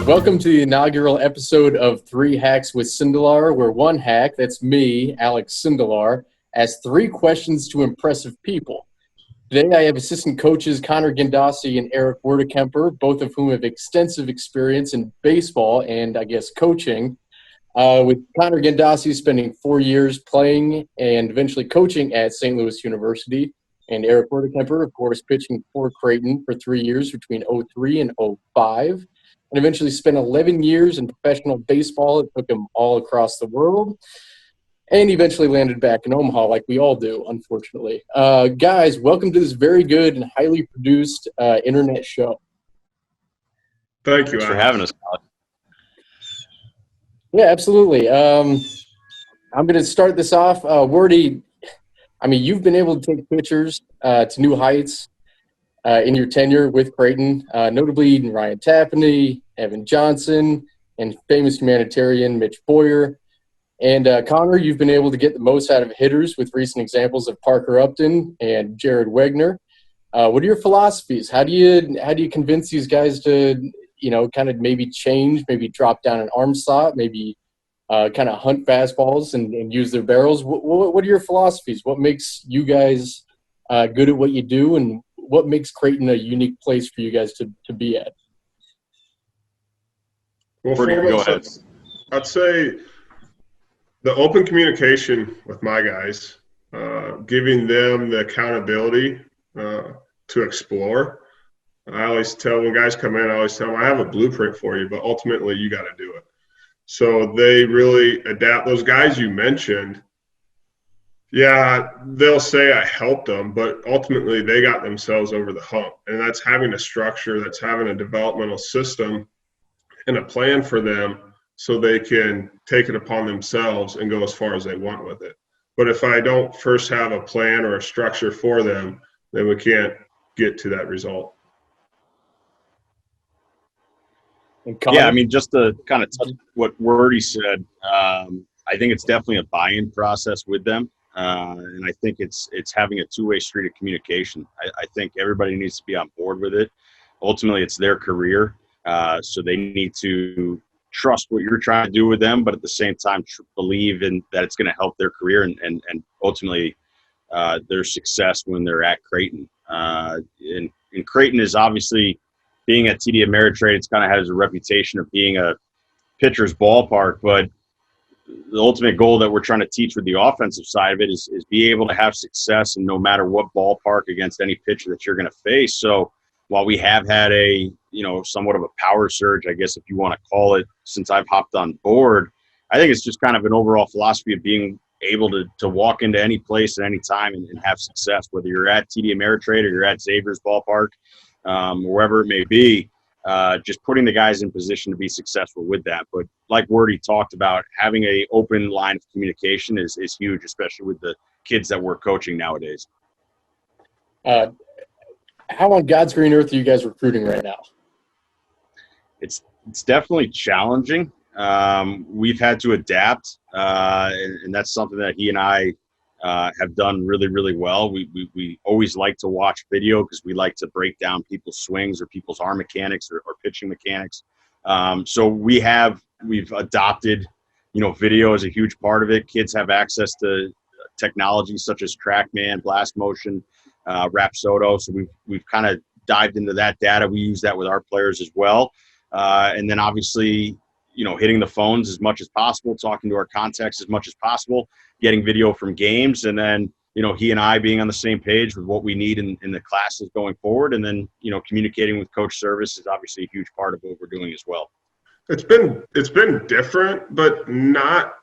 Welcome to the inaugural episode of 3 Hacks with Sindelar, where one hack, that's me, Alex Sindelar, asks 3 questions to impressive people. Today I have assistant coaches Connor Gandassi and Eric Werdekemper, both of whom have extensive experience in baseball and, I guess, coaching. With Connor Gandassi spending 4 years playing and eventually coaching at St. Louis University, and Eric Werdekemper, of course, pitching for Creighton for 3 years between 03 and 05, and eventually spent 11 years in professional baseball. It took him all across the world, and eventually landed back in Omaha like we all do, unfortunately. Guys, welcome to this very good and highly produced internet show. Thank you, Thanks for having us, Alex. Yeah, absolutely. I'm going to start this off. Wordy, I mean, you've been able to take pitchers to new heights in your tenure with Creighton, notably Ryan Tappaney, Evan Johnson, and famous humanitarian Mitch Boyer. And Connor, you've been able to get the most out of hitters with recent examples of Parker Upton and Jared Wegner. What are your philosophies? How do you convince these guys to, kind of maybe change, maybe drop down an arm slot, maybe kind of hunt fastballs and use their barrels? What are your philosophies? What makes you guys good at what you do, and what makes Creighton a unique place for you guys to be at? Well, Go ahead. I'd say the open communication with my guys, giving them the accountability to explore. I always tell when guys come in, I have a blueprint for you, but ultimately you got to do it. So they really adapt. Those guys you mentioned, yeah, they'll say I helped them, but ultimately they got themselves over the hump. And that's having a structure, that's having a developmental system and a plan for them so they can take it upon themselves and go as far as they want with it. But if I don't first have a plan or a structure for them, then we can't get to that result. Yeah, I mean, just to kind of touch what Wordy said, I think it's definitely a buy-in process with them. And I think it's having a two-way street of communication. I think everybody needs to be on board with it. Ultimately, it's their career, so they need to trust what you're trying to do with them, but at the same time believe in that it's going to help their career and ultimately their success when th're at Creighton. And Creighton is obviously, being at TD Ameritrade, it's kind of has a reputation of being a pitcher's ballpark, but the ultimate goal that we're trying to teach with the offensive side of it is be able to have success in no matter what ballpark against any pitcher that you're going to face. So while we have had a, somewhat of a power surge, I guess if you want to call it, since I've hopped on board, I think it's just kind of an overall philosophy of being able to walk into any place at any time and have success, whether you're at TD Ameritrade or you're at Xavier's ballpark, wherever it may be, just putting the guys in position to be successful with that. But like Wordy talked about, having a open line of communication is huge, especially with the kids that we're coaching nowadays. How on God's green earth are you guys recruiting right now? It's definitely challenging. We've had to adapt, and that's something that he and I have done really, really well. We always like to watch video because we like to break down people's swings or people's arm mechanics or pitching mechanics. So we've adopted, video is a huge part of it. Kids have access to technology such as TrackMan, Blast Motion, Rapsodo. So we've kind of dived into that data. We use that with our players as well. And then obviously, hitting the phones as much as possible, talking to our contacts as much as possible, getting video from games, and then, he and I being on the same page with what we need in the classes going forward. And then, communicating with coach service is obviously a huge part of what we're doing as well. It's been different, but not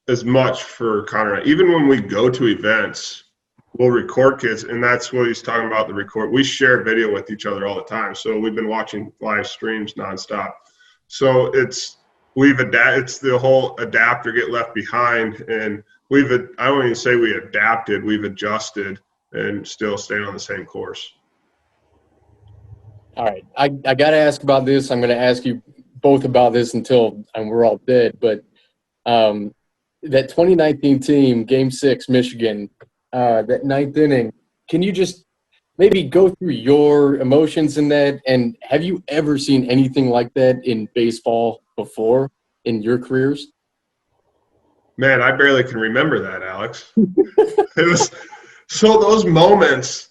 as much for Connor. Even when we go to events, we'll record kids, and that's what he's talking about, the record. We share video with each other all the time. So we've been watching live streams nonstop. So it's the whole adapt or get left behind. And I won't even say we adapted, we've adjusted and still staying on the same course. All right. I got to ask about this. I'm going to ask you both about this until we're all dead. But that 2019 team, Game 6, Michigan, that ninth inning, can you just maybe go through your emotions in that. And have you ever seen anything like that in baseball before in your careers? Man, I barely can remember that, Alex. It was so those moments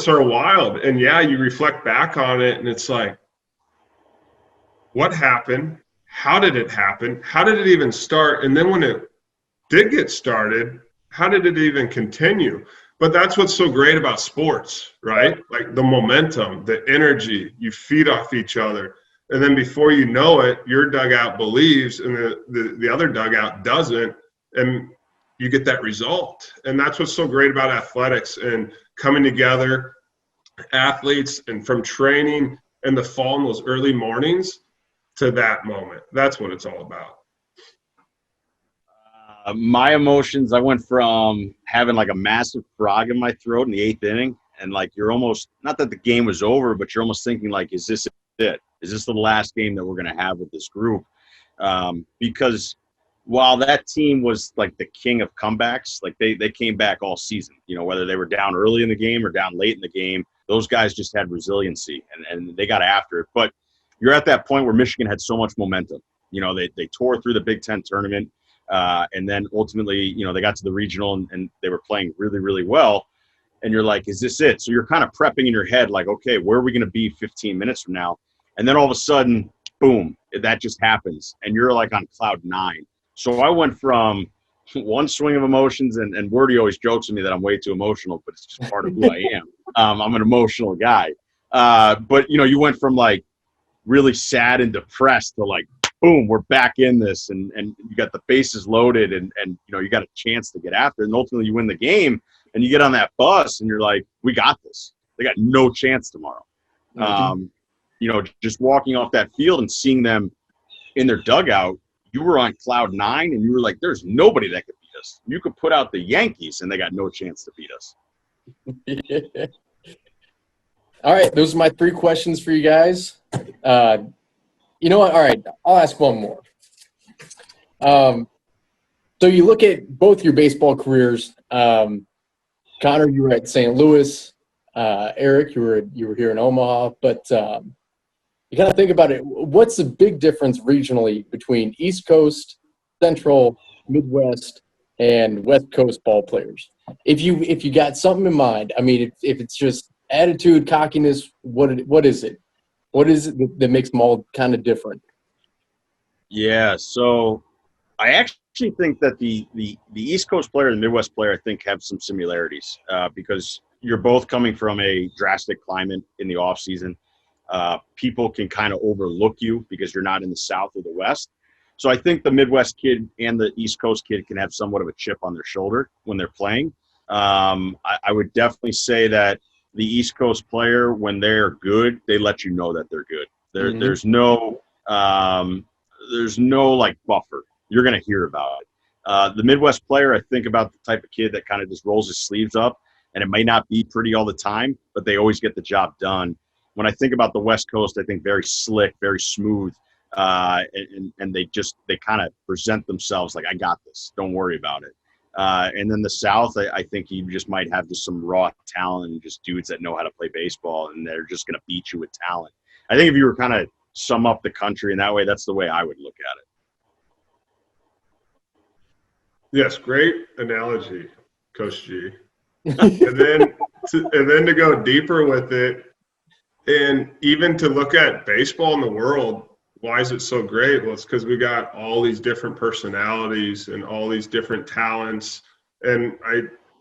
are wild. And yeah, you reflect back on it and it's like, what happened? How did it happen? How did it even start? And then when it did get started, how did it even continue? But that's what's so great about sports, right? Like the momentum, the energy, you feed off each other. And then before you know it, your dugout believes and the other dugout doesn't. And you get that result. And that's what's so great about athletics and coming together, athletes, and from training in the fall in those early mornings to that moment. That's what it's all about. My emotions, I went from having like a massive frog in my throat in the 8th inning, and like you're almost, not that the game was over, but you're almost thinking like, is this it? Is this the last game that we're going to have with this group? Because while that team was like the king of comebacks, like they came back all season, you know, whether they were down early in the game or down late in the game, those guys just had resiliency and they got after it. But you're at that point where Michigan had so much momentum. You know, they tore through the Big Ten tournament. And then ultimately, you know, they got to the regional and they were playing really, really well. And you're like, is this it? So you're kind of prepping in your head, like, okay, where are we going to be 15 minutes from now? And then all of a sudden, boom, that just happens. And you're like on cloud 9. So I went from one swing of emotions, and Wordy always jokes with me that I'm way too emotional, but it's just part of who I am. I'm an emotional guy. But, you know, you went from like really sad and depressed to like, boom, we're back in this, and you got the bases loaded, and you know, you got a chance to get after it, and ultimately you win the game, and you get on that bus, and you're like, we got this. They got no chance tomorrow. Mm-hmm. You know, just walking off that field and seeing them in their dugout, you were on cloud 9, and you were like, there's nobody that could beat us. You could put out the Yankees, and they got no chance to beat us. All right, those are my 3 questions for you guys. You know what? All right, I'll ask one more. So you look at both your baseball careers. Connor, you were at St. Louis. Eric, you were here in Omaha. But you kind of think about it. What's the big difference regionally between East Coast, Central, Midwest, and West Coast ball players? If you got something in mind, I mean, if it's just attitude, cockiness, what is it? What is it that makes them all kind of different? Yeah, so I actually think that the East Coast player and the Midwest player, I think, have some similarities because you're both coming from a drastic climate in the off season. People can kind of overlook you because you're not in the South or the West. So I think the Midwest kid and the East Coast kid can have somewhat of a chip on their shoulder when they're playing. I would definitely say that the East Coast player, when they're good, they let you know that they're good. Mm-hmm. There's no like buffer. You're going to hear about it. The Midwest player, I think about the type of kid that kind of just rolls his sleeves up, and it may not be pretty all the time, but they always get the job done. When I think about the West Coast, I think very slick, very smooth, and they kind of present themselves like, I got this. Don't worry about it. And then the South, I think you just might have just some raw talent and just dudes that know how to play baseball, and they're just going to beat you with talent. I think if you were kind of sum up the country in that way, that's the way I would look at it. Yes, great analogy, Coach G. and then to go deeper with it, and even to look at baseball in the world, why is it so great? Well, it's because we got all these different personalities and all these different talents, and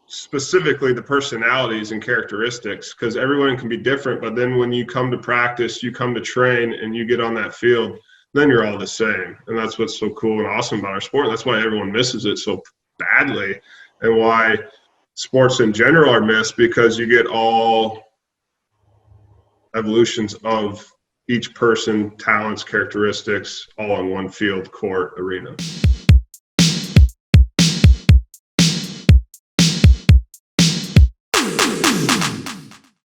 specifically the personalities and characteristics, because everyone can be different, but then when you come to practice, you come to train, and you get on that field, then you're all the same. And that's what's so cool and awesome about our sport. That's why everyone misses it so badly, and why sports in general are missed, because you get all evolutions of each person, talents, characteristics, all on one field, court, arena.